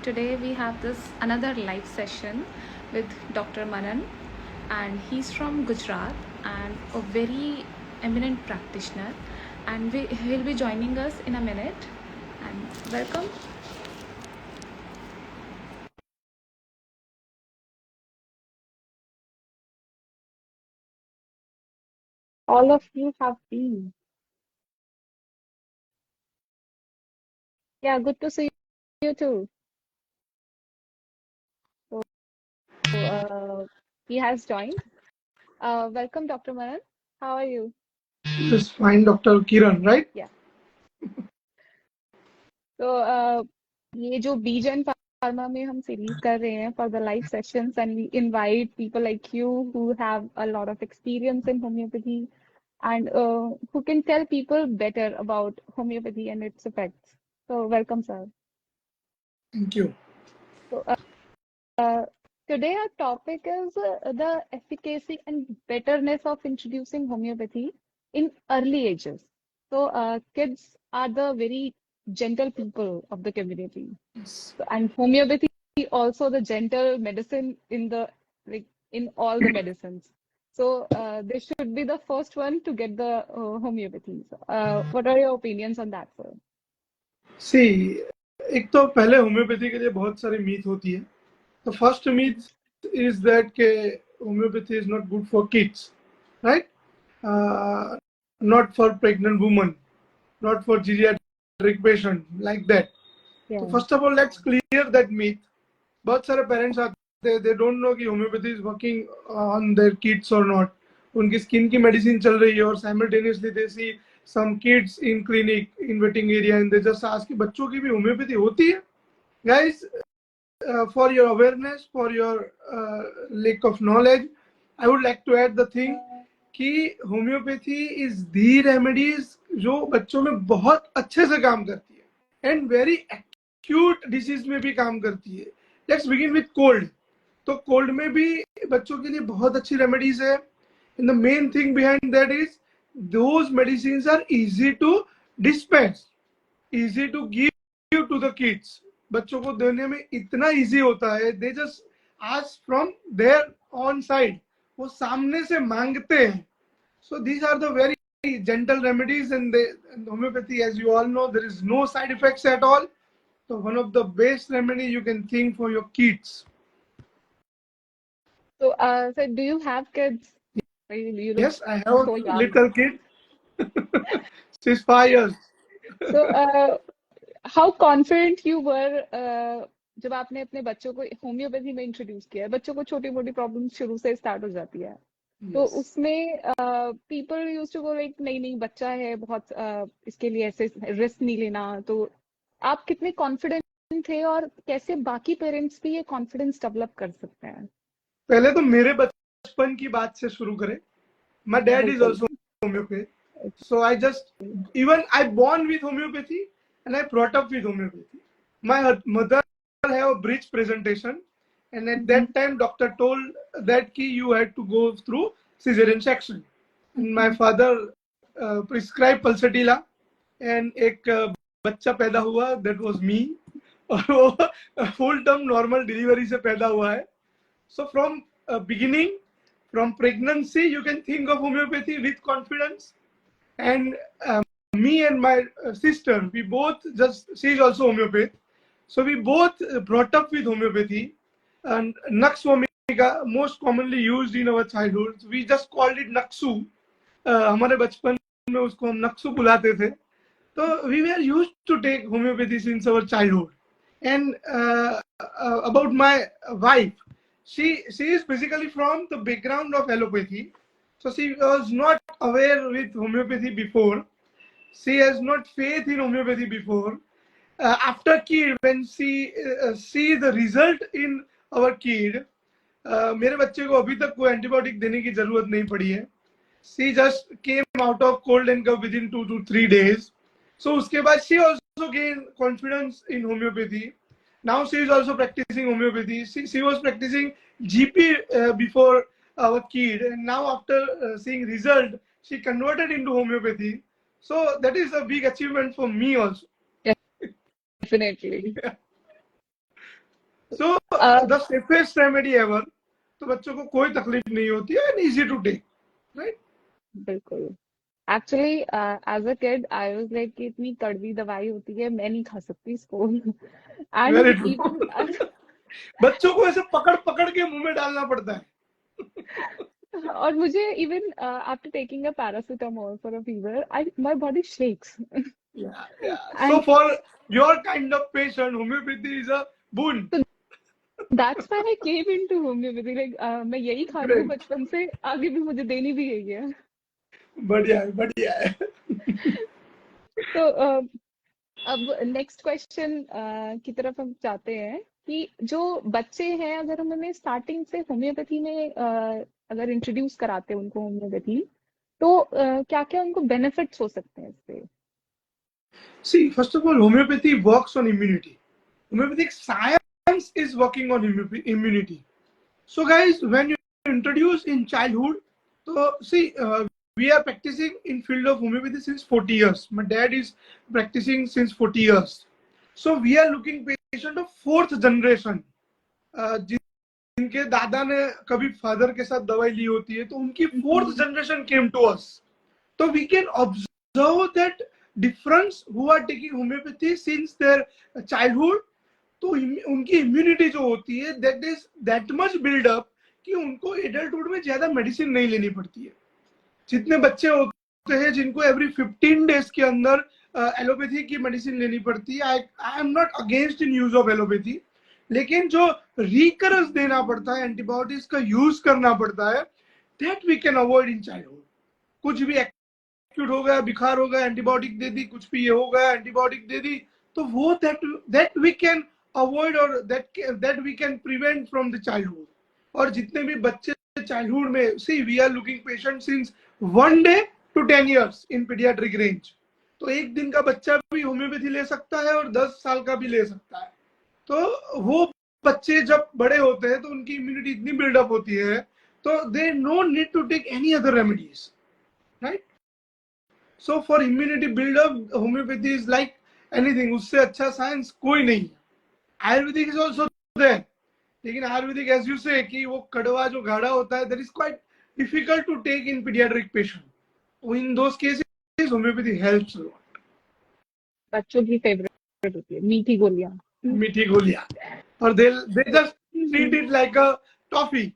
Today we have this another live session with Dr. Manan, and he's from Gujarat and a very eminent practitioner, and he'll be joining us in a minute. And welcome. All of you have been. Yeah, good to see you too. So he has joined. Welcome, Dr. Manan. How are you? Just fine, Dr. Kiran, right? Yeah. तो ये जो बीज and pharma में हम series कर रहे हैं for the live sessions and we invite people like you who have a lot of experience in homeopathy and who can tell people better about homeopathy and its effects. So welcome, sir. Thank you. So today our topic is the efficacy and betterness of introducing homeopathy in early ages. So kids are the very gentle people of the community. Yes. And homeopathy also the gentle medicine in the like in all the medicines. So they should be the first one to get the homeopathy. So, what are your opinions on that, sir? See, एक तो पहले homeopathy के लिए बहुत सारी myth होती है. The first myth is that के homeopathy is not good for kids, right? Not for pregnant women, not for geriatric patient, like that. Yeah. So first of all, let's clear that myth. बहुत सारे parents आते हैं, they don't know कि homeopathy is working on their kids or not. उनकी skin की medicine चल रही है और simultaneously they see some kids in clinic in waiting area and they just ask कि बच्चों की भी होम्योपैथी होती है. Guys, for your awareness, for your lack of knowledge, I would like to add the thing कि homeopathy is the remedies जो बच्चों में बहुत अच्छे से काम करती है and very acute disease में भी काम करती है. Let's begin with cold. तो कोल्ड में भी बच्चों के लिए बहुत अच्छी रेमेडीज है. And the main thing behind that is those medicines are easy to dispense, easy to give to the kids. बच्चों को देने में इतना इजी होता है. They just ask from their own side. वो सामने से मांगते हैं. So these are the very gentle remedies and homeopathy, as you all know, there is no side effects at all. So one of the best remedy you can think for your kids. So, so do you have kids? You look Yes, I have so a young. little kid. She's 5 years. So, how confident you were जब आपने अपने बच्चों को homeopathy में introduce किया है. बच्चों को छोटी मोटी प्रॉब्लम शुरू से स्टार्ट हो जाती है. तो उसमें people used to go like नहीं नहीं बच्चा है बहुत इसके लिए ऐसे रिस्क नहीं लेना. तो आप कितने कॉन्फिडेंट थे और कैसे बाकी पेरेंट्स भी ये कॉन्फिडेंस डेवलप कर सकते हैं? पहले तो मेरे बचपन की बात से शुरू करें. My dad is also homeopathy. So I just, even I born with homeopathy and I brought up with homeopathy. My mother have a bridge presentation and at that time doctor told that ki you had to go through cesarean section. And my father prescribed pulsatilla and एक बच्चा पैदा हुआ, that was me. और वो full term normal delivery से पैदा हुआ है. So from beginning, from pregnancy, you can think of homeopathy with confidence. And me and my sister, we both just, she is also homeopath. So we both brought up with homeopathy. And Nux vomica, most commonly used in our childhood. We just called it Naksu. हमारे बचपन में उसको हम नक्सु बुलाते थे. So we were used to take homeopathy since our childhood. And about my wife, she is basically from the background of allopathy, so she was not aware with homeopathy before. She has not faith in homeopathy before. After kid, when she see the result in our kid, मेरे बच्चे को अभी तक कोई antibiotic देने की जरूरत नहीं पड़ी है. She just came out of cold and cough within 2 to 3 days. So उसके बाद she also gained confidence in homeopathy. Now she is also practicing homeopathy. She was practicing GP before our kid, and now after seeing result, she converted into homeopathy. So that is a big achievement for me also. Definitely. So the safest remedy ever. तो बच्चों को कोई तकलीफ नहीं होती है and easy to take, right? बिल्कुल। Actually as a kid I was like कि इतनी कड़वी दवाई होती है, मैं नहीं खा सकती इसको। Very and true. इवन बच्चों को ऐसे पकड़ पकड़ के मुंह में डालना पड़ता है। और मुझे even after taking a paracetamol for a fever I my body shakes. Yeah, yeah. So and for your kind of patient, homeopathy is a boon. That's why I came into homeopathy, like मैं यही खा रही हूँ Great. बचपन से, आगे भी मुझे देनी भी यही है। बढ़िया है, बढ़िया है। तो अब नेक्स्ट क्वेश्चन की तरफ हम जाते हैं कि जो बच्चे हैं, अगर हम उन्हें स्टार्टिंग से होम्योपैथी में अगर इंट्रोड्यूस कराते हैं उनको होम्योपैथी, तो क्या क्या उनको बेनिफिट्स हो सकते हैं इससे? See, first of all, homeopathy works on immunity. Homeopathic science is working on immunity. So, guys, when you introduce in childhood, so see, we are practicing in field of homeopathy since 40 years. My dad is practicing since 40 years. So we are looking patient of fourth generation. जिनके दादा ने कभी father के साथ दवाई ली होती है, तो उनकी fourth generation came to us. तो we can observe that difference who are taking homeopathy since their childhood. तो उनकी इम्यूनिटी जो होती है that is that much buildup कि उनको एडल्टहुड में ज्यादा मेडिसिन नहीं लेनी पड़ती है. जितने बच्चे होते हैं जिनको एवरी 15 डेज के अंदर एलोपैथी की मेडिसिन लेनी पड़ती है, आई am not against in use of allopathy, लेकिन जो रिकरेंस देना पड़ता है, एंटीबायोटिक्स का यूज करना पड़ता है, that we can avoid in childhood. कुछ भी एक्यूट हो गया, बुखार हो गया, एंटीबायोटिक दे दी, कुछ भी ये हो गया, एंटीबायोटिक दे दी, तो वो दैट वी कैन अवॉइड और that we can prevent from the childhood. और जितने भी बच्चे चाइल्डहुड में, see we are looking patient since 1 day to 10 years in pediatric range. तो एक दिन का बच्चा भी होम्योपैथी ले सकता है और 10 साल का भी ले सकता है. तो वो बच्चे जब बड़े होते हैं तो उनकी इम्यूनिटी इतनी बिल्डअप होती है, तो they no need to take any other remedies, right. So for immunity buildup homeopathy is like anything. उससे अच्छा साइंस कोई नहीं है. आयुर्वेदिक इज ऑल्सो देयर, लेकिन आयुर्वेदिक एज यू से कि वो कड़वा जो गाढ़ा होता है, that is quite difficult to take in paediatric patient. In those cases homeopathy helps a lot. बच्चों की फेवरेट होती है मीठी गोलियां। मीठी गोलियां. और they just treat it like a toffee.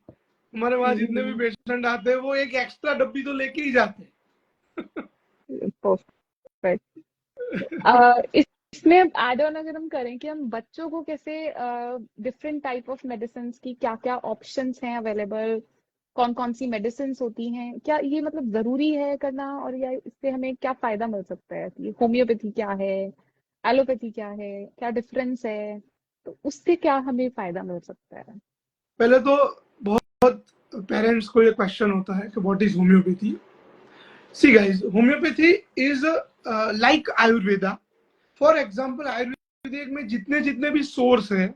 हमारे वहां जितने भी पेशेंट आते हैं वो एक एक्स्ट्रा डब्बी तो लेके ही जाते हैं. परफेक्ट। इसमें अब एड ऑन अगर हम करें कि हम बच्चों को कैसे डिफरेंट टाइप ऑफ मेडिसिन की क्या क्या ऑप्शंस हैं अवेलेबल, कौन कौन सी मेडिसिन होती हैं, क्या ये मतलब जरूरी है करना, और या इससे हमें क्या फायदा मिल सकता है कि होम्योपैथी क्या है, एलोपैथी क्या है, क्या डिफरेंस है, तो उससे क्या हमें फायदा मिल सकता है? पहले तो बहुत पेरेंट्स को ये क्वेश्चन होता है कि what is homeopathy. See guys, homeopathy is like Ayurveda. For example, Ayurvedic में जितने जितने भी सोर्स हैं,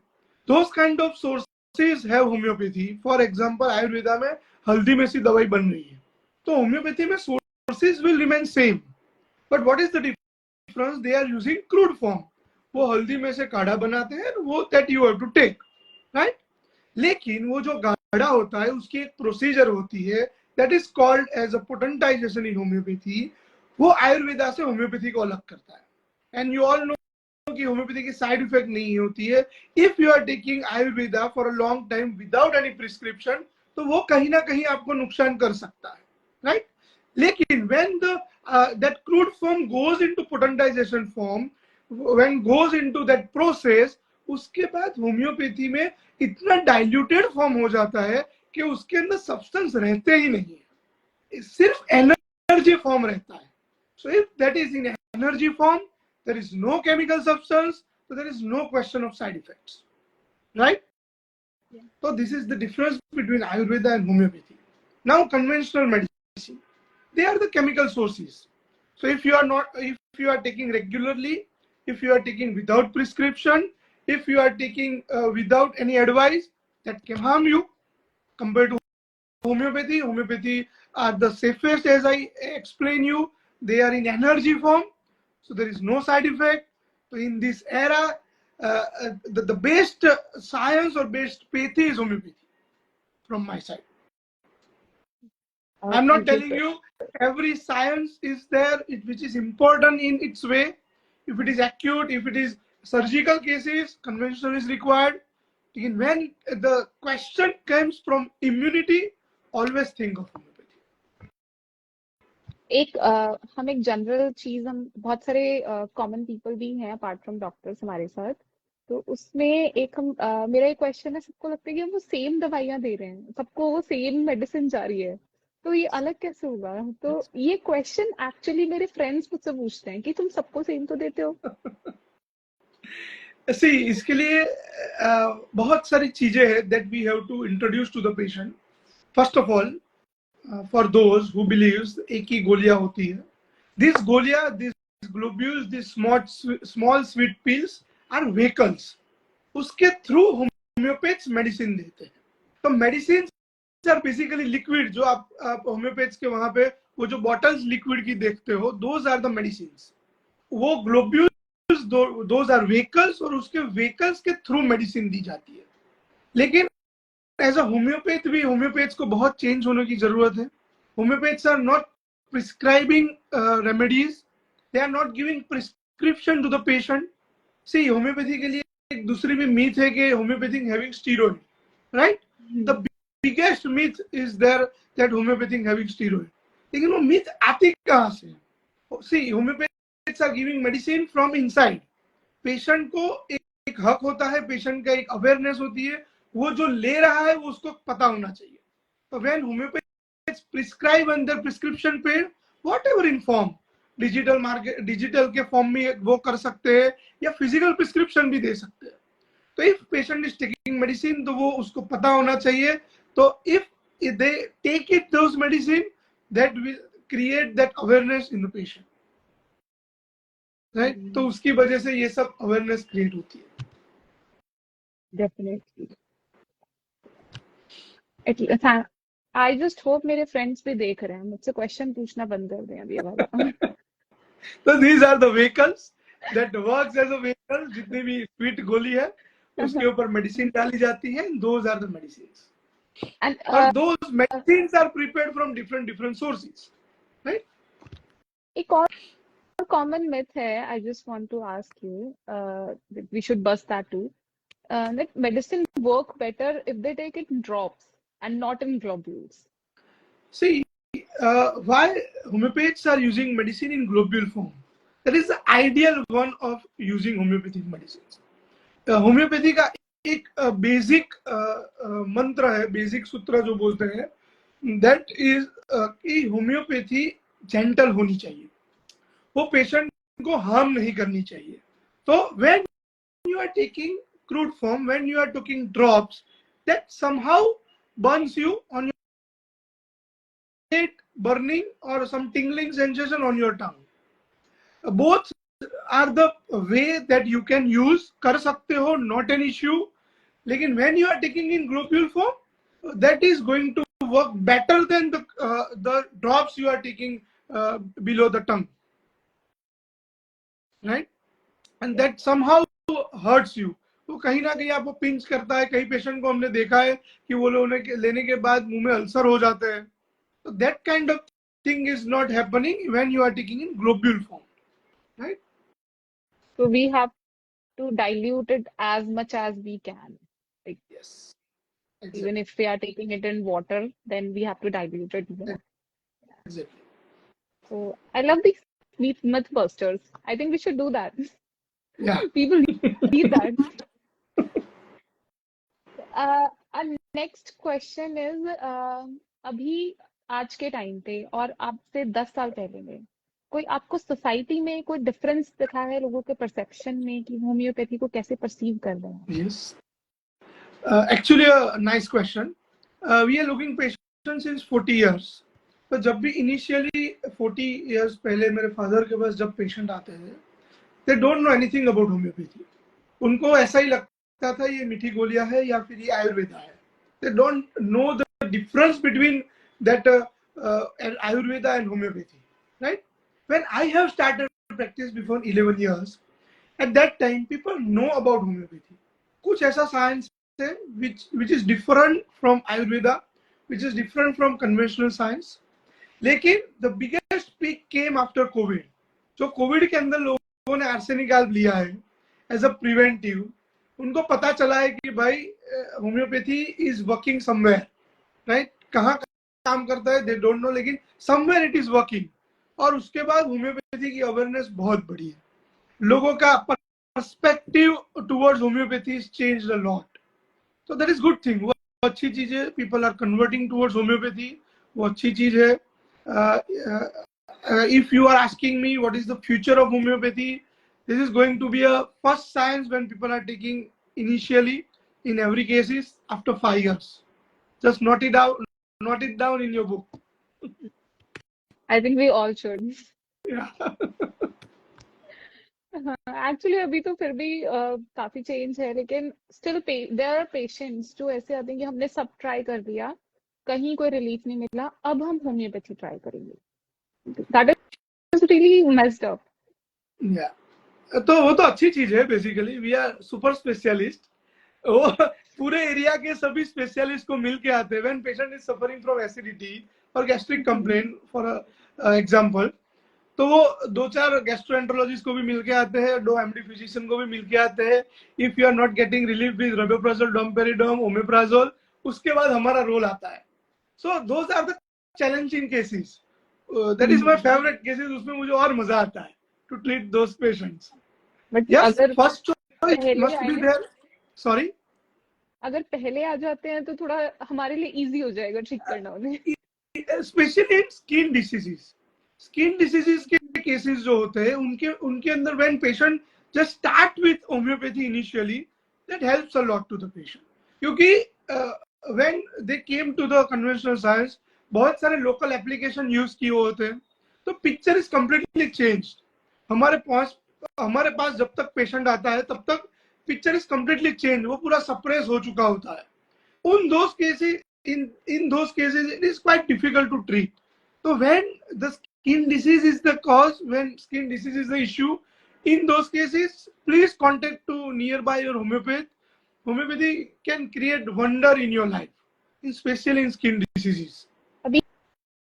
those kind of sources have homeopathy. For example, Ayurveda में हल्दी में सी दवाई बन रही है, तो होम्योपैथी में sources will remain same, but what is the difference? They are using crude form. वो हल्दी में से काढ़ा बनाते हैं, वो that you have to take, right. लेकिन वो जो गाढ़ा होता है उसकी एक प्रोसीजर होती है, that is called as a potentization in homeopathy. वो आयुर्वेदा से होम्योपैथी को अलग करता है. एंड यू ऑल नो कि होम्योपैथी की साइड इफेक्ट नहीं होती है. If you are taking Ayurveda for a long time without any prescription, तो वो कहीं ना कहीं आपको नुकसान कर सकता है, राइट. लेकिन when the that crude form goes into potentization form, when goes into that process, उसके बाद होम्योपैथी में इतना डाइल्यूटेड फॉर्म हो जाता है कि उसके अंदर सब्सटेंस रहते ही नहीं है, सिर्फ एनर्जी फॉर्म रहता है. So if that is in energy form, there is no chemical substance, so there is no question of side effects, right? Yeah. So this is the difference between Ayurveda and homeopathy. Now conventional medicine, they are the chemical sources. So if you are taking regularly, if you are taking without prescription, if you are taking without any advice, that can harm you. Compared to homeopathy are the safest, as I explain you. They are in energy form, so there is no side effect. So in this era, the best science or best pathy is homeopathy from my side. I'm not telling you every science is there, which is important in its way. If it is acute, if it is surgical cases, conventional is required. When the question comes from immunity, always think of homeopathy. हम एक general चीज, हम बहुत सारे common people भी हैं apart from doctors हमारे साथ, तो उसमें मेरा एक क्वेश्चन है, सबको लगता है कि हम वो सेम दवाइयां दे रहे हैं, सबको वो सेम मेडिसिन जा रही है, तो ये अलग कैसे होगा? तो ये क्वेश्चन एक्चुअली मेरे फ्रेंड्स मुझसे पूछते हैं कि तुम सबको सेम तो देते हो। See, इसके लिए बहुत सारी चीजें हैं that we have to introduce to the patient. First of all, for those who believes एक ही गोलियां होती है, these globules, these small sweet pills are vehicles. उसके थ्रू होम्योपैथ्स मेडिसिन देते हैं। तो मेडिसिन आर बेसिकली लिक्विड, जो आप होम्योपैथ्स के वहां पे वो जो बॉटल्स लिक्विड की देखते हो, दोज आर द मेडिसिन। वो ग्लोब्यूल्स दोज आर व्हीकल्स, और उसके व्हीकल्स के थ्रू मेडिसिन दी जाती है। लेकिन एज अ होम्योपैथ भी होम्योपैथ्स को बहुत चेंज होने की जरूरत है। Homeopaths are not prescribing remedies, they are not giving prescription to the patient. See, homeopathy के लिए एक दूसरी भी मीथ है कि homeopathy having steroid, right? The biggest myth is there that homeopathy having steroid. लेकिन वो मीथ आती कहां से? See, homeopaths are giving medicine from inside. Patient को एक हक होता है, पेशेंट का एक अवेयरनेस होती है, वो जो ले रहा है वो उसको पता होना चाहिए। तो when homeopaths prescribe and their prescription paid whatever in form, digital के फॉर्म में वो कर सकते हैं, या फिजिकल प्रिस्क्रिप्शन भी दे सकते हैं। तो if patient is taking medicine, तो वो उसको पता होना चाहिए। तो if they take it those medicine, that will create that awareness in the patient, right? तो उसकी वजह से ये सब अवेयरनेस क्रिएट होती है। डेफिनेटली। आई जस्ट होप मेरे फ्रेंड्स भी देख रहे हैं, मुझसे क्वेश्चन पूछना बंद कर दें अभी वाला। तो these are the vehicles that works as a vehicle। जितनी भी स्वीट गोली है उसके ऊपर मेडिसिन डाली जाती है, those are the medicines, and those medicines are prepared from different sources, right? एक और कॉमन मिथ है, I just want to ask you, we should bust that too, that medicine work better if they take it in drops and not in globules. See, why homeopaths are using medicine in globule form? That is the ideal one of using homeopathic medicines. Homeopathy का एक basic मंत्र है, basic सूत्र जो बोलते हैं, that is कि homeopathy gentle होनी चाहिए, वो पेशेंट को हार्म नहीं करनी चाहिए। तो when you are taking crude form, when you are taking drops, that somehow burns you on your burning or some tingling sensation on your tongue. Both are the way that you can use, कर सकते हो, not an issue. लेकिन when you are taking in globule form, that is going to work better than the drops you are taking below the tongue, right? And that somehow hurts you. तो कहीं ना कहीं आपको pinch करता है। कई patient को हमने देखा है कि वो लेने के बाद मुंह में अल्सर हो जाते हैं। तो that kind of thing is not happening when you are taking in globule form, right? So we have to dilute it as much as we can. Like, yes, exactly. Even if we are taking it in water, then we have to dilute it more. Exactly. So I love these myth busters. I think we should do that. Yeah. People need that. Our next question is, अभी आज के time पे और अब से 10 साल पहले में कोई आपको सोसाइटी में कोई डिफरेंस दिखा है लोगों के परसेप्शन में कि होम्योपैथी को कैसे परसीव कर रहे हैं? Yes. Actually a nice question. We are looking patients since 40 years. तो जब भी इनिशियली 40 years पहले मेरे फादर के पास जब पेशेंट आते हैं, they don't know anything about homeopathy. उनको ऐसा ही लगता था ये मीठी गोलियां है या फिर ये आयुर्वेदा है। They don't know the difference between that Ayurveda and homeopathy, right? When I have started practice before 11 years, At that time, people know about homeopathy. कुछ ऐसा science है which is different from Ayurveda, which is different from conventional science. लेकिन the biggest peak came after COVID. जो Covid के अंदर लोगों ने arsenic help लिया है एज अ प्रिवेंटिव, उनको पता चला है कि भाई homeopathy is working somewhere, right? कहाँ काम करता है दे डोंट नो, लेकिन समवेयर इट इज वर्किंग. और उसके बाद होम्योपैथी की अवेयरनेस बहुत बढ़ी है. लोगों का perspective towards homeopathy changed a lot. तो दैट इज गुड थिंग. वो अच्छी चीज है. People are converting towards homeopathy. वो अच्छी चीज है. If you are asking me what is the future of homeopathy, this is going to be a first science when people are taking initially in every cases after 5 years. Just note it down in your book. I think we all should. Yeah. Actually अभी तो फिर भी काफी change है, लेकिन still there are patients जो ऐसे आते हैं कि हमने सब ट्राई कर दिया, कहीं कोई रिलीफ नहीं मिला, अब हम होम्योपैथी ट्राई करेंगे. That is really messed up. Yeah. तो वो तो अच्छी चीज है. Basically we are super specialist. वो पूरे एरिया के सभी स्पेशलिस्ट को मिल के आते हैं. When patient is suffering from acidity और गैस्ट्रिक कंप्लेन फॉर एग्जांपल, तो वो 2-4 गैस्ट्रोएंटरोलॉजिस्ट को भी मिलके आते हैं, 2 एमडी फिजिशियन को भी मिलके आते हैं. If you are not getting relief with rabeprazole, domperidone, omeprazole, उसके बाद हमारा रोल आता है. So those are the challenging cases. That is my favourite cases. उसमें मुझे और मजा आता है to treat those patients. But yes, अगर फर्स्ट चॉइस पहले मस्ट बी आए, देयर. सॉरी, अगर पहले आ जाते हैं तो थोड़ा हमारे लिए इजी हो जाएगा ठीक करना उन्हें. Specially in skin diseases. Skin diseases के केसेस जो होते हैं उनके अंदर when patient just start with homeopathy initially, that helps a lot to the patient. क्योंकि when they came to the conventional science, बहुत सारे लोकल एप्लीकेशन यूज किए होते हैं, तो पिक्चर इज कंप्लीटली चेंज. हमारे पास जब तक पेशेंट आता है तब तक पिक्चर इज कंप्लीटली चेंज. वो पूरा सप्रेस हो चुका होता है. उन दोस cases in those cases it is quite difficult to treat. So when the skin disease is the cause, when skin disease is the issue, in those cases please contact to nearby your homeopath. Homeopathy can create wonder in your life, especially in skin diseases. अभी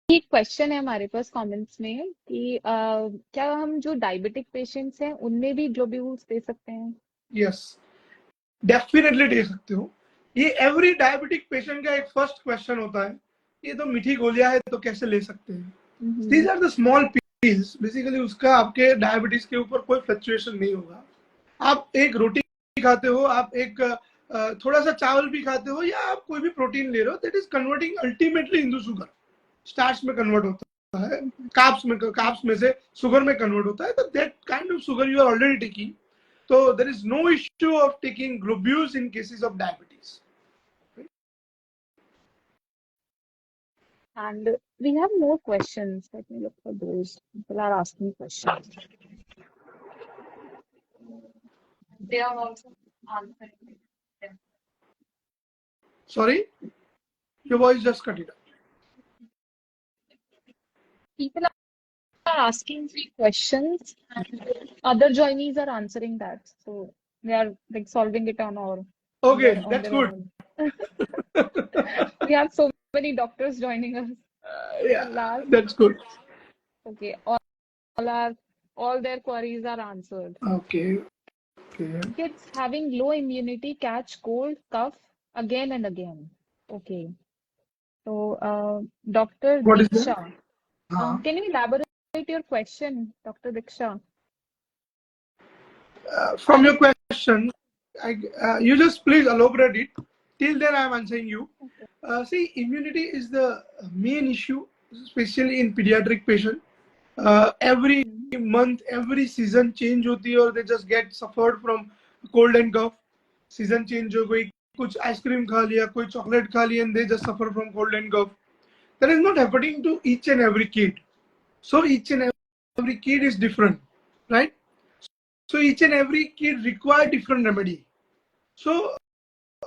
एक question है हमारे पास comments में कि क्या हम जो diabetic patients हैं उनमें भी ग्लोब्यूल्स दे सकते हैं? Yes, definitely दे सकते हो. ये एवरी डायबिटिक पेशेंट का एक फर्स्ट क्वेश्चन होता है, ये तो मीठी गोलियां है तो कैसे ले सकते हैं. These are the small pills. Basically उसका आपके डायबिटीज के ऊपर कोई फ्लक्चुएशन नहीं होगा. आप एक रोटी खाते हो, आप एक थोड़ा सा चावल भी खाते हो, या आप कोई भी प्रोटीन ले रहे हो, that is converting ultimately into sugar. Starch में कन्वर्ट होता है, कार्ब्स में से शुगर में कन्वर्ट होता है. तो that kind of sugar you are already taking. So there is no issue of taking globules in cases of diabetes. And we have more questions. Let me look for those. People are asking questions. They are also answering. Yeah. Sorry, your voice just cut it out. People are asking 3 questions and other joinees are answering that. So they are like solving it on our Okay, on that's their good. own. We have so many doctors joining us. Yeah, that's good. Okay, all their queries are answered. Okay. Kids having low immunity catch cold, cough again and again. Okay. So, Dr. What is Diksha, that? can you elaborate your question, Dr. Diksha? From your question, you just please elaborate it. Till then, I am answering you. Okay. See, immunity is the main issue, especially in pediatric patient. Every month, every season change होती है, और they just get suffered from cold and cough. Season change हो गई, कुछ ice cream खा लिया, कोई chocolate खा लिया, and they just suffer from cold and cough. That is not happening to each and every kid. So each and every kid is different, right? So each and every kid require different remedy. So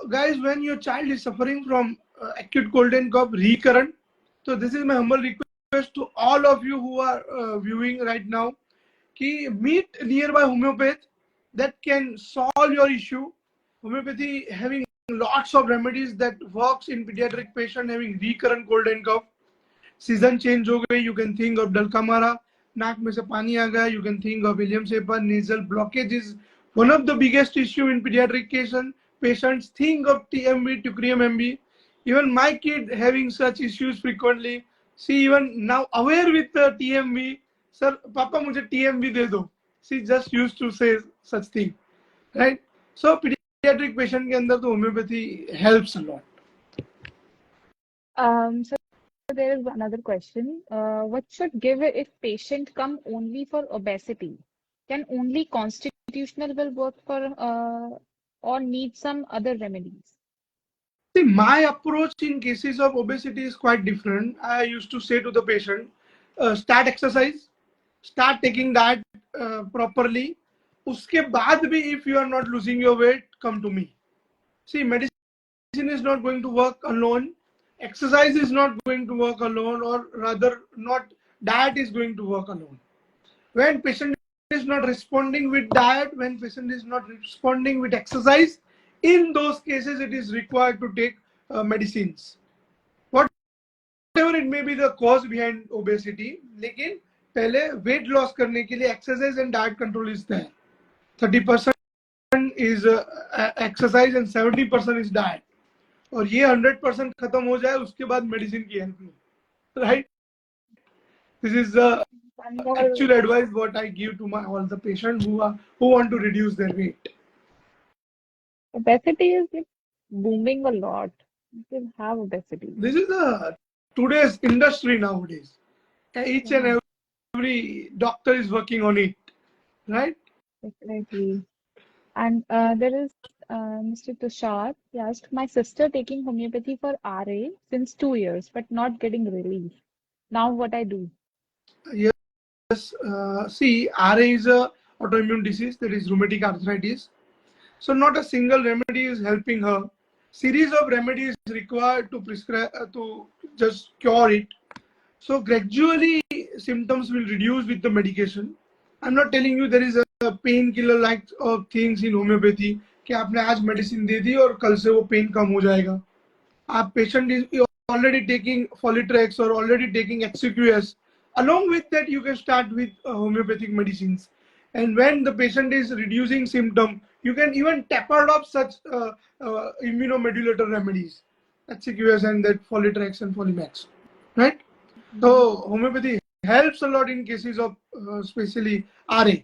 guys, when your child is suffering from acute cold and cough recurrent, so this is my humble request to all of you who are viewing right now, कि meet nearby homeopath. that can solve your issue. Homeopathy having lots of remedies that works in pediatric patient having recurrent cold and cough. Season change हो गई, you can think of डलकामारा, नाक में से पानी आ गया, you can think of William shaper. Nasal blockage is one of the biggest issue in paediatric patients. Think of TMV to CREAM-MB. Even my kid having such issues frequently. She even now aware with the TMV. Sir, Papa, मुझे TMV दे दो. She just used to say such thing, right? So pediatric patient के अंदर तो homeopathy helps a lot. So there is another question. What should give if patient come only for obesity? Can only constitutional will work for or need some other remedies? See, my approach in cases of obesity is quite different. I used to say to the patient, start exercise, start taking diet properly. उसके बाद भी if you are not losing your weight, come to me. See, medicine is not going to work alone. Exercise is not going to work alone, or rather, not diet is going to work alone. When patient is not responding with diet, when patient is not responding with exercise, in those cases it is required to take medicines. Whatever it may be the cause behind obesity, लेकिन पहले weight loss करने के लिए exercise and diet control is there. 30% is exercise and 70% is diet. और ये 100% खत्म हो जाए उसके बाद मेडिसिन की help low, right? This is the actual advice what I give to my all the patients who want to reduce their weight. Obesity is like booming a lot. People have obesity. This is today's industry nowadays. Each and every doctor is working on it, right? Definitely. And there is Mr. Tushar. He asked, my sister taking homeopathy for RA since 2 years, but not getting relief. Now what I do? Yes. See, RA is a autoimmune disease, that is rheumatic arthritis. So not a single remedy is helping her. Series of remedies required to prescribe to just cure it. So gradually symptoms will reduce with the medication. I'm not telling you there is a painkiller like of things in homeopathy कि आपने आज medicine दे दी और कल से वो pain कम हो जाएगा. आप patient is already taking Folitrax or already taking HCQS. Along with that, you can start with homeopathic medicines. And when the patient is reducing symptom, you can even taper off such immunomodulator remedies, HCQS and that Folitrax and Folimax, right? So homeopathy helps a lot in cases of especially RA.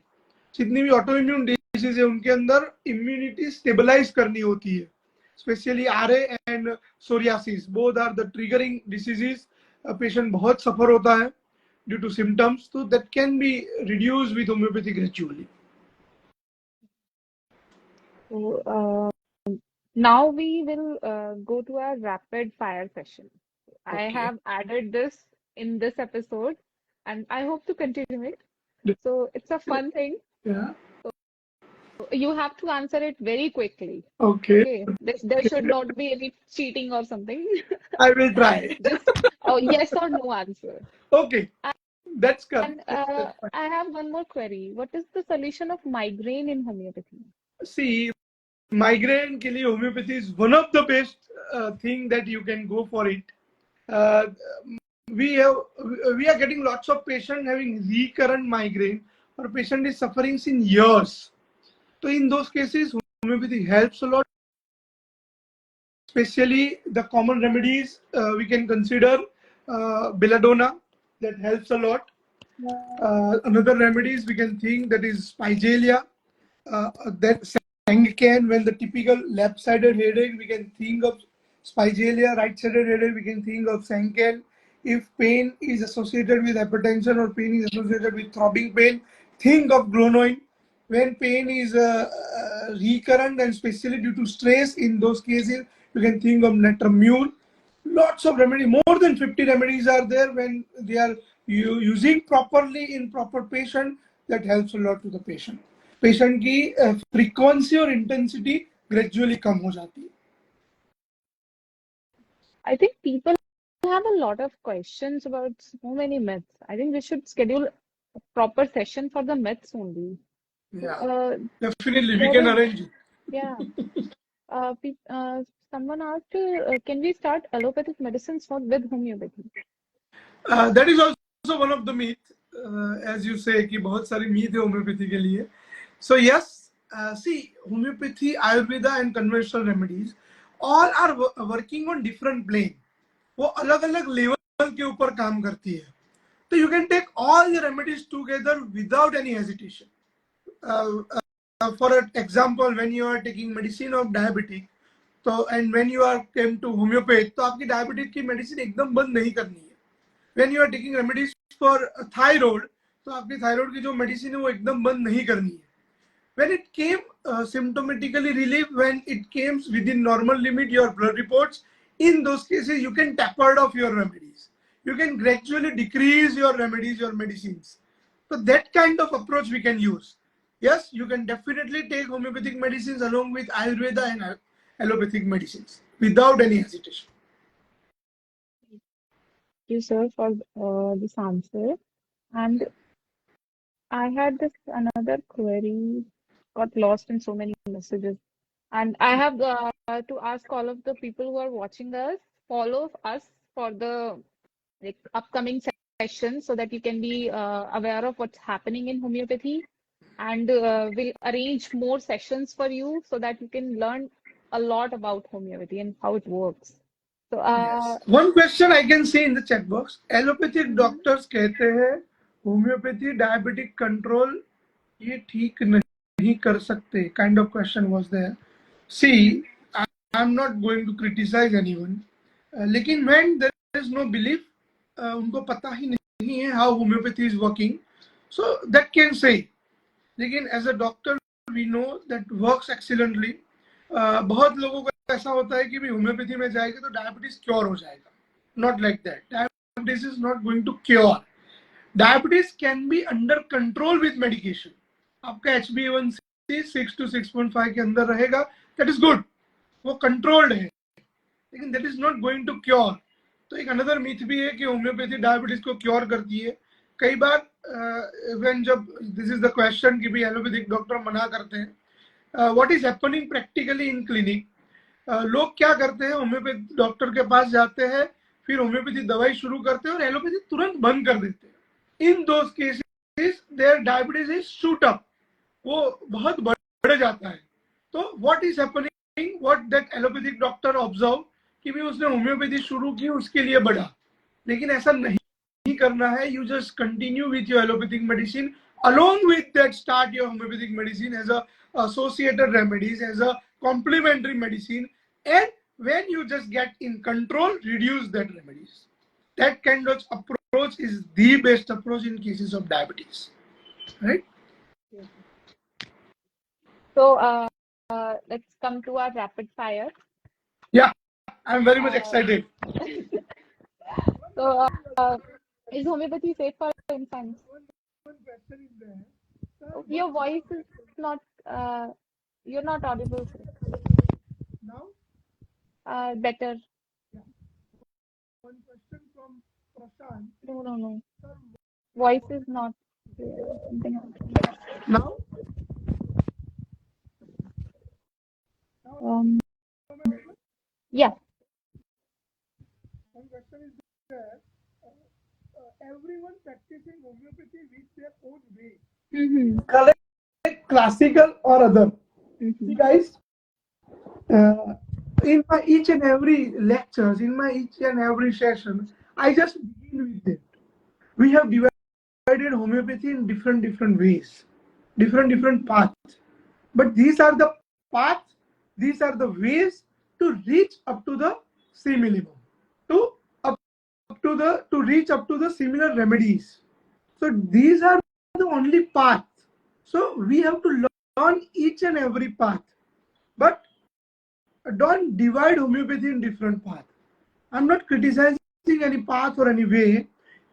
जितनी भी autoimmune disease है उनके अंदर immunity stabilize करनी होती है. Especially RA and psoriasis, both are the triggering diseases. A patient बहुत suffer होता है due to symptoms, so that can be reduced with homeopathy gradually. So now we will go to our rapid fire session. I Okay. have added this in this episode, and I hope to continue it. So it's a fun thing. Yeah. You have to answer it very quickly. Okay. Okay. There should not be any cheating or something. I will try. Just yes or no answer. Okay. That's And correct. I have one more query. What is the solution of migraine in homeopathy? See, migraine के लिए homeopathy is one of the best thing that you can go for it. We are getting lots of patients having recurrent migraine, or patient is suffering since years. So in those cases, homeopathy helps a lot. Especially the common remedies we can consider belladonna, that helps a lot. Another remedies we can think that is spigelia, that Sangican. When the typical left-sided headache, we can think of spigelia. Right-sided headache, we can think of Sangican. If pain is associated with hypertension or pain is associated with throbbing pain, think of Glonoin. When pain is recurrent and especially due to stress, in those cases, you can think of Netramule. Lots of remedies, more than 50 remedies are there. When they are using properly in proper patient, that helps a lot to the patient. Patient की frequency और intensity gradually कम हो जाती है. I think people have a lot of questions about so many myths. I think we should schedule a proper session for the myths only. Yeah, definitely we can arrange it. Yeah. Someone asked, can we start allopathic medicines with homeopathy? That is also one of the myth, as you say कि बहुत सारी myth है homeopathy के लिए. So yes, see, homeopathy, Ayurveda and conventional remedies all are working on different plane. वो अलग अलग level के ऊपर काम करती है. So you can take all the remedies together without any hesitation. For example, when you are taking medicine of diabetic, तो and when you are came to homeopathy, तो आपकी diabetic की medicine एकदम बंद नहीं करनी है. When you are taking remedies for thyroid, तो आपकी thyroid की जो medicine है वो एकदम बंद नहीं करनी है. When it came symptomatically relief, when it came within normal limit, your blood reports, in those cases you can taper off your remedies. You can gradually decrease your remedies, your medicines. So that kind of approach we can use. Yes, you can definitely take homeopathic medicines along with Ayurveda and allopathic medicines without any hesitation. Thank you, sir, for this answer. And I had this another query, got lost in so many messages. And I have to ask all of the people who are watching us, follow us for the upcoming sessions so that you can be aware of what's happening in homeopathy. And we'll arrange more sessions for you so that you can learn a lot about homeopathy and how it works. So, Yes. One question I can see in the chat box. Allopathic doctors कहते हैं homeopathy diabetic control ये ठीक नहीं कर सकते. Kind of question was there. See, I'm not going to criticize anyone. लेकिन when there is no belief, उनको पता ही नहीं है how homeopathy is working, so that can say. लेकिन as a doctor we know that works excellently. बहुत लोगों को ऐसा होता है कि भी होम्योपैथी में जाएगा तो डायबिटीज क्योर हो जाएगा. Not like that. Diabetes is not going to cure. Diabetes can be under control with medication. आपका HbA1c 6 to 6.5 के अंदर रहेगा, दैट इज गुड, वो कंट्रोल्ड है, लेकिन that is not going to cure. तो एक अनदर मिथ भी है कि होम्योपैथी डायबिटीज को क्योर करती है. कई बार व्हेन जब दिस इज द क्वेश्चन कि भी एलोपैथिक डॉक्टर मना करते हैं, what is happening practically in clinic, लोग क्या करते हैं, होम्योपैथी डॉक्टर के पास जाते हैं, फिर होम्योपैथी दवाई शुरू करते हैं और एलोपैथी तुरंत बंद कर देते हैं. In those cases there diabetes is shoot up, वो बहुत बढ़ जाता है. तो what is happening, what that allopathic doctor observe कि भी उसने होम्योपैथी शुरू की उसके लिए बढ़ा, लेकिन ऐसा नहीं करना है. You just continue with your allopathic medicine, along with that start your homeopathic medicine as a associated remedies, as a complementary medicine, and when you just get in control, reduce that remedies. That kind of approach is the best approach in cases of diabetes, right? So let's come to our rapid fire. Yeah, I'm very much excited. So is homeopathy safe for infants? One question is there. Your voice is not, you're not audible. Now? Better. Yeah. One question from Prashant. No. Voice is not something else. Now? Yeah. One question is there. Everyone practicing homeopathy with their own way. Correct, classical or other. See guys, in my each and every lectures, in my each and every session, I just begin with it. We have divided homeopathy in different ways, different paths. But these are the paths, these are the ways to reach up to the C minimum, to reach up to the similar remedies. So these are the only paths. So we have to learn each and every path, but don't divide homeopathy in different paths. I'm not criticizing any path or any way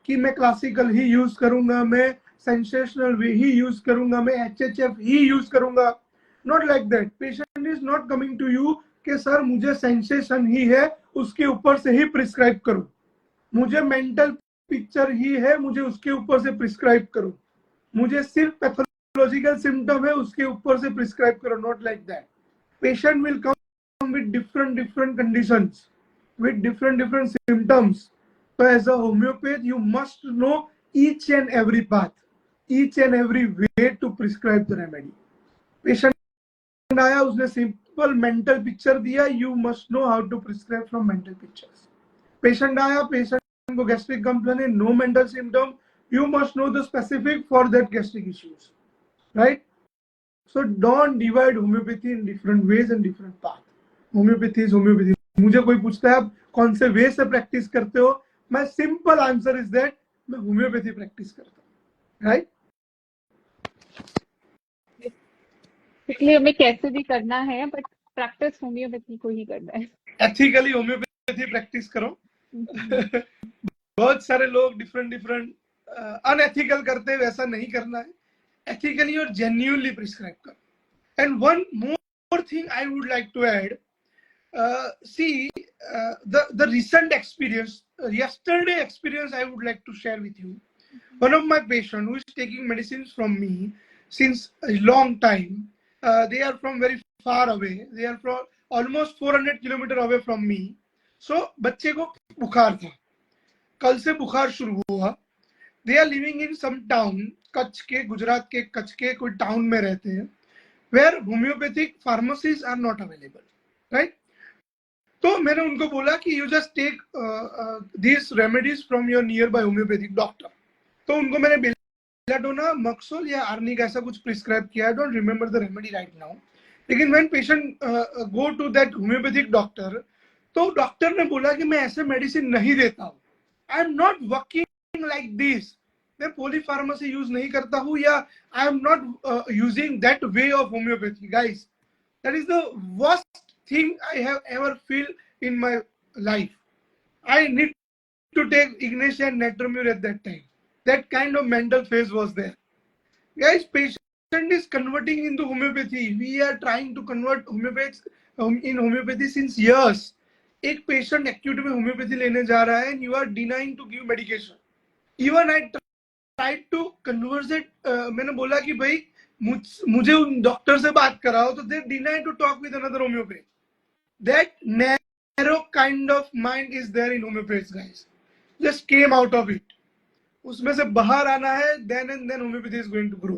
कि मैं classical ही use करूंगा, मैं sensational way ही use करूंगा, मैं HHF ही use करूंगा. Not like that. Patient is not coming to you कि sir मुझे sensation ही है, उसके ऊपर से ही prescribe करो. मुझे मेंटल पिक्चर ही है, मुझे उसके ऊपर से प्रिस्क्राइब करो. मुझे सिर्फ साइकोलॉजिकल सिम्टम है उसके ऊपर से प्रिस्क्राइब करो, not like that. Patient will come with different conditions, with different symptoms. So as a homeopath, you must know each and every path, each and every way to prescribe the remedy. Patient आया, उसने simple mental picture दिया, you must know how to prescribe from mental pictures. Patient आया, patient को gastric complaint है, no mental symptom, you must know the specific for that gastric issues, right? So don't divide homeopathy in different ways and different paths. Homeopathy is homeopathy. मुझे कोई पूछता है आप कौन से वे से प्रैक्टिस करते हो, मैं सिंपल आंसर इज दैट मैं होम्योपैथी प्रैक्टिस करता हूँ, राइट? इसलिए हमें कैसे भी करना है, बट प्रैक्टिस होम्योपैथी को ही करना है. एथिकली होम्योपैथी प्रैक्टिस करो. बहुत सारे लोग डिफरेंट अनएथिकल करते हैं, वैसा नहीं करना है. एथिकली और जेन्युइनली प्रिस्क्राइब करो. And one more thing I would like to add. See, the recent experience, yesterday experience, I would like to share with you. One of my patients who is taking medicines from me since a long time, they are from very far away. They are from almost 400 kilometers away from me. So बच्चे को बुखार था, कल से बुखार शुरू हुआ. They are living in some town, Kutch के, गुजरात के कच्छ के कोई टाउन में रहते हैं, where homeopathic pharmacies are not available, right? तो मैंने उनको बोला कि you just take this remedies from your nearby homeopathic doctor. तो उनको मैंने बेलाडोना, मक्सोल या आर्निक ऐसा कुछ प्रिस्क्राइब किया. I don't remember the remedy right now. लेकिन when patient go to that homeopathic doctor, तो डॉक्टर ने बोला कि मैं ऐसे मेडिसिन नहीं देता हूँ. I am not working like this. मैं पॉलीफार्मेसी यूज नहीं करता हूँ, या I am not using that way of homeopathy. Guys, that is the worst thing I have ever feel in my life. I need to take Ignatia and Natromur at that time. That kind of mental phase was there. Guys, patient is converting into homeopathy. We are trying to convert homeopaths in homeopathy since years. एक patient acute में homeopathy लेने जा रहा है, and you are denying to give medication. Even I tried to converse it. मैंने बोला कि भाई मुझे उन डॉक्टर से बात कराओ, तो they deny to talk with another homeopath. That narrow kind of mind is there in homeopathy, guys. Just came out of it. उसमें से बाहर आना है, then and then homeopathy is going to grow.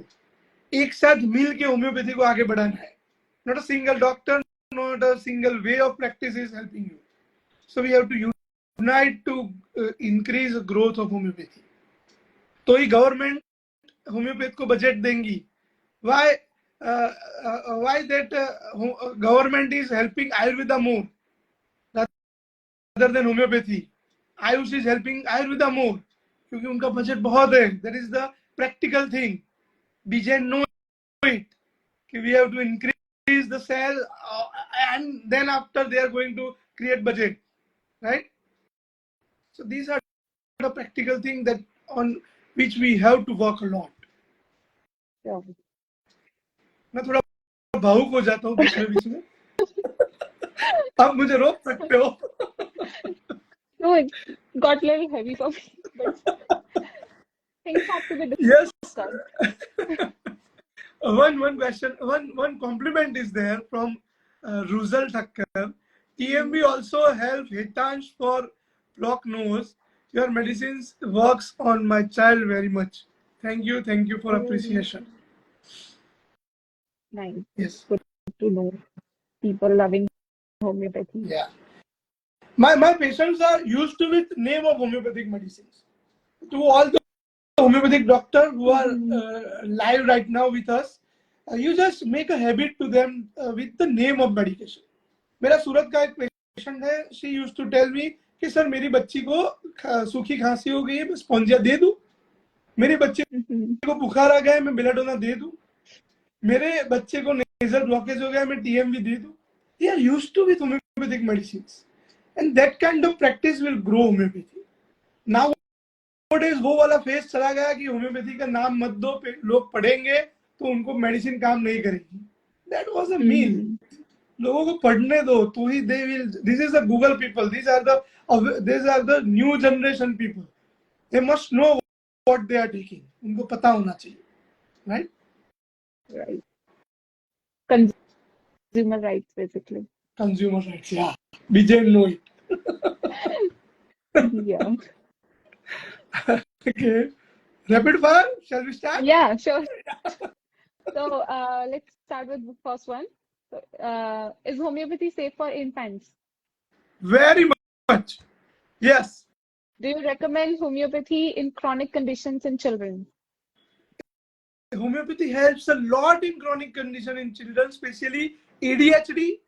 एक साथ मिल के होम्योपैथी को आगे बढ़ाना है. Not a single doctor, not a single way of practice is helping you. So we have to unite to increase the growth of homeopathy. तो ही government homeopath को budget देंगी. Why that government is helping Ayurveda more rather than homeopathy? Ayush is helping Ayurveda more क्योंकि उनका budget बहुत है. That is the practical thing. BJ know it. We have to increase the sale, and then after they are going to create budget, right? So these are the practical things that on which we have to work a lot. Yeah. मैं थोड़ा भावुक हो जाता हूँ बीच में. आप मुझे रोक सकते हो. No, it got a little heavy for me, but things have to be discussed. Yes. One question, one compliment is there from Ruzal Thakkar. TMB also help Hitansh for block nose. Your medicines works on my child very much. Thank you for appreciation. Nice. Yes. Good to know people loving homeopathy. Yeah. My patients are used to with name of homeopathic medicines. To all the homeopathic doctor who are live right now with us, you just make a habit to them with the name of medication. मेरा सूरत का एक patient है. She used to tell me कि sir मेरी बच्ची को सूखी खांसी हो गई है, मैं स्पॉन्जिया दे दूं. मेरी बच्ची को बुखार आ गया है, मैं बेलाडोना दे दूं. मेरे बच्चे को नेजल ब्लॉकेज हो गया है, मैं TMB दे दूं. They are used to with homeopathic medicines, and that kind of practice will grow homeopathy. Now वो वाला फेज चला गया कि होम्योपैथी का नाम मत दो, लोग पढ़ेंगे तो उनको मेडिसिन काम नहीं करेगी. That was a mean. लोगों को पढ़ने दो तो ही they will. This is the Google people. These are the new generation people. They must know what they are taking. उनको पता होना चाहिए, right? Right. Consumer rights, basically. Consumer rights, yeah. We didn't know it. Yeah. Okay. Rapid fire, shall we start? Yeah, sure. So let's start with the first one. So, is homeopathy safe for infants? Very much. Yes. Do you recommend homeopathy in chronic conditions in children? Homeopathy helps a lot in chronic condition in children, especially ADHD,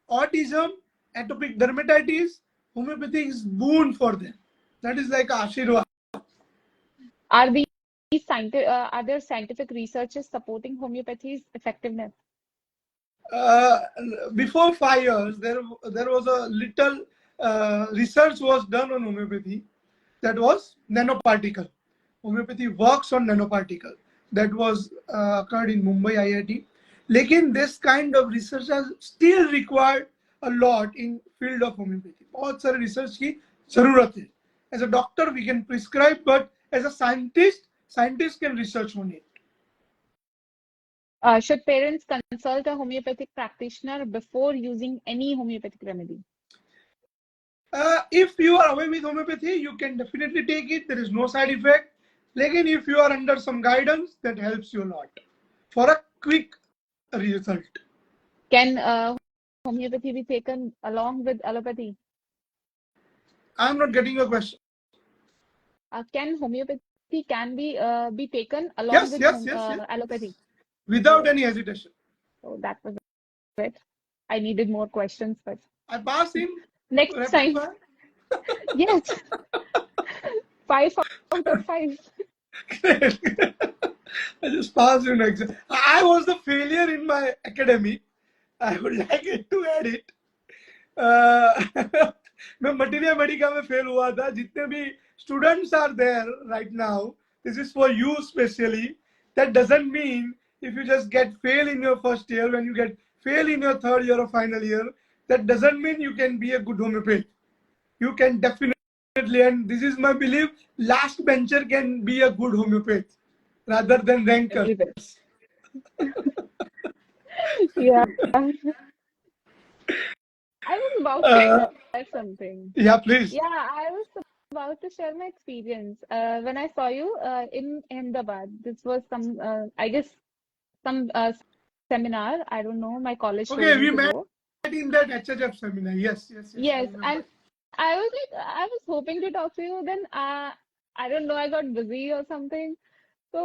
autism, atopic dermatitis. Homeopathy is boon for them. That is like Ashirwad. Are are there scientific researches supporting homeopathy's effectiveness? Uh, Before 5 years, there was a little research was done on homeopathy. That was nanoparticle. Homeopathy works on nanoparticle. That was occurred in Mumbai IIT. लेकिन this kind of research is still required a lot in field of homeopathy. बहुत सारे research की जरूरत है. As a doctor, we can prescribe, but as a scientist, scientists can research on it. Should parents consult a homeopathic practitioner before using any homeopathic remedy? If you are away with homeopathy, you can definitely take it. There is no side effect. Again, if you are under some guidance, that helps you a lot for a quick result. Can homeopathy be taken along with allopathy? I'm not getting your question. Can homeopathy be taken along with Yes. allopathy? Without any hesitation. So that was it. I needed more questions, but I pass in next rapid time. fire. Yes. 5 out of 5. Great. I just passed in exam. I was the failure in my academy. I would like it to add it. मैं materia medica में fail हुआ था. जितने भी students are there right now, this is for you specially. That doesn't mean if you just get fail in your first year, when you get fail in your third year or final year, that doesn't mean you can be a good homeopath. You can definitely, and this is my belief, last bencher can be a good homeopath rather than ranker. Yeah. I was about to share something. Yeah, please. Yeah, I was about to share my experience. When I saw you in Ahmedabad, this was I guess, some seminar. I don't know. My college told Okay, me we to met go. in that HHF seminar. Yes. Yes, and I was hoping to talk to you. Then I don't know. I got busy or something. So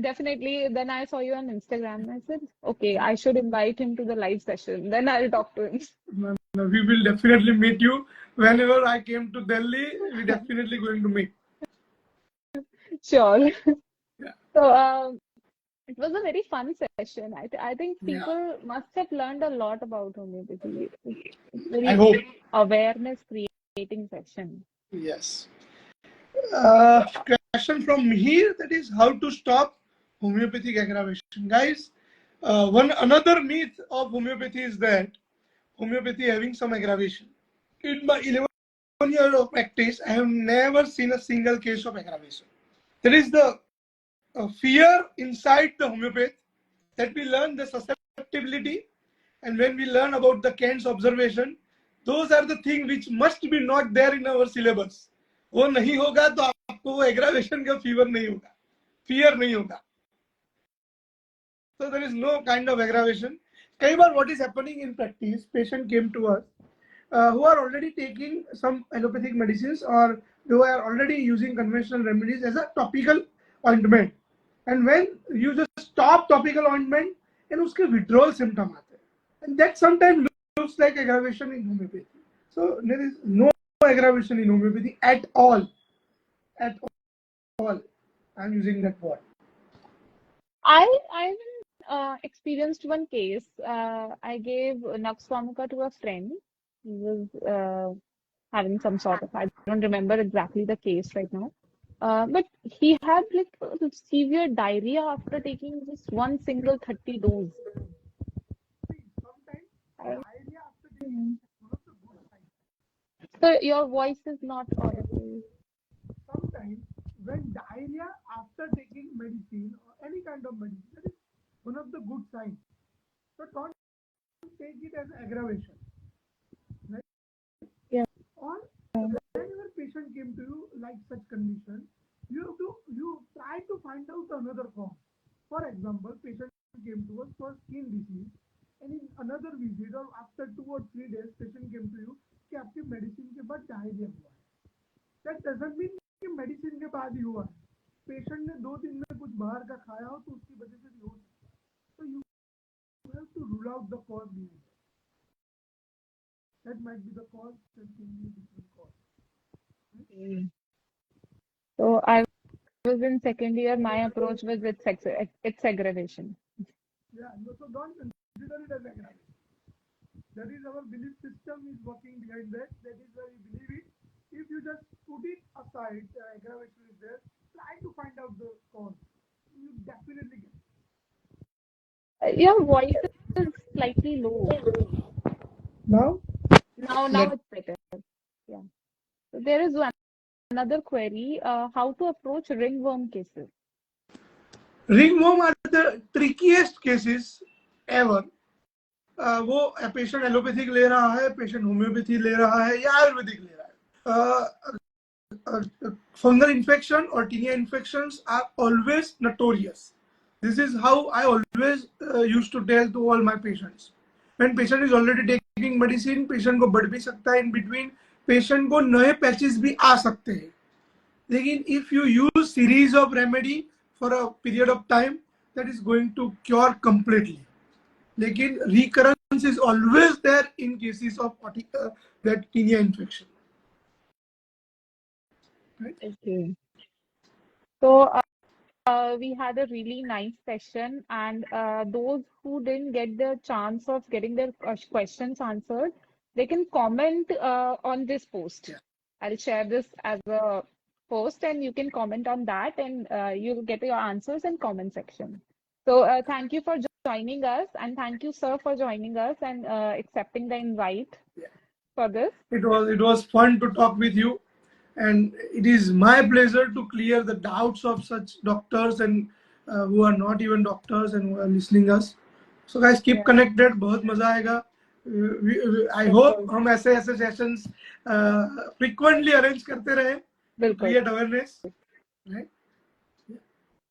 definitely, then I saw you on Instagram. I said, okay, I should invite him to the live session. Then I'll talk to him. No, we will definitely meet you. Whenever I came to Delhi, we definitely going to meet. Sure. Yeah. So it was a very fun session. I think Yeah. people must have learned a lot about homeopathy. It's very I hope. awareness creating session. Yes. Question from Mihir, that is how to stop homeopathic aggravation. Guys, another myth of homeopathy is that homeopathy having some aggravation. In my 11 years of practice, I have never seen a single case of aggravation. There is the fear inside the homeopath that we learn the susceptibility, and when we learn about the Kant's observation, those are the things which must be not there in our syllabus. वो नहीं होगा तो आपको वो aggravation का fever नहीं होगा, fear नहीं होगा. So there is no kind of aggravation. कई बार what is happening in practice, patient came to us who are already taking some allopathic medicines or who are already using conventional remedies as a topical ointment, and when you just stop topical ointment and उसके withdrawal symptom आते हैं, and that sometimes looks like aggravation in homeopathy. So there is no aggravation in homeopathy at all. At all. I'm using that word. I experienced one case. I gave Nux Vomica to a friend. He was having some sort of, I don't remember exactly the case right now. But he had like severe diarrhea after taking just one single 30 dose. So your voice is not audible. Sometimes when diarrhea after taking medicine or any kind of medicine, one of the good signs. So don't take it as aggravation, right? Yeah. Or whenever patient came to you like such condition, you try to find out another cause. For example, patient came to us for skin disease, and in another visit or after 2 or 3 days, patient came to you कि आपकी medicine के बाद diarrhoea हुआ है. That doesn't mean कि medicine के बाद ही हुआ है. पेशेंट ने 2 दिन में कुछ बाहर का खाया हो तो उसकी वजह से भी हो सकता है. So you have to rule out the cause behind it. That might be the cause, that can be a different cause. Mm. So I was in second year. My approach was it's aggravation. Yeah, no, so don't consider it as aggravation. That is our belief system is working behind that. That is why we believe it. If you just put it aside, aggravation is there, try to find out the cause. You definitely get it. Your voice is slightly low. Now, Now it's better. Yeah. So there is another query. How to approach ringworm cases? ringworm are the trickiest cases ever. वो patient allopathic ले रहा है, patient homeopathy ले रहा है या आयुर्वेदिक ले रहा है. Fungal infection or tinea infections are always notorious. This is how I always used to tell to all my patients. When patient is already taking medicine, patient को बढ़ भी सकता है in between, patient को नए पैचेस भी आ सकते हैं. लेकिन if you use series of remedy for a period of time, that is going to cure completely. लेकिन recurrence is always there in cases of that tinea infection. Right? Okay. So we had a really nice session, and those who didn't get the chance of getting their questions answered, they can comment on this post. Yeah. I'll share this as a post, and you can comment on that, and you'll get your answers in comment section. So thank you for joining us, and thank you, sir, for joining us and accepting the invite for this. It was fun to talk with you, and it is my pleasure to clear the doubts of such doctors and who are not even doctors and who are listening us. So guys, keep connected. बहुत मजा आएगा. I hope हम ऐसे sessions frequently arrange करते रहे to create awareness. Right?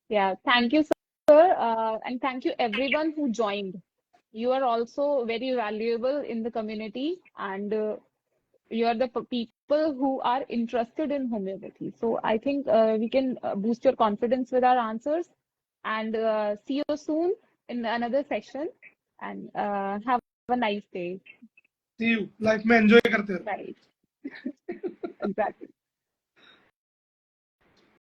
Yeah, thank you, sir, and thank you everyone who joined. You are also very valuable in the community, and you are the people who are interested in homeopathy. So I think we can boost your confidence with our answers, and see you soon in another session, and have a nice day. See you. Life में enjoy करते रहो. Right. Exactly.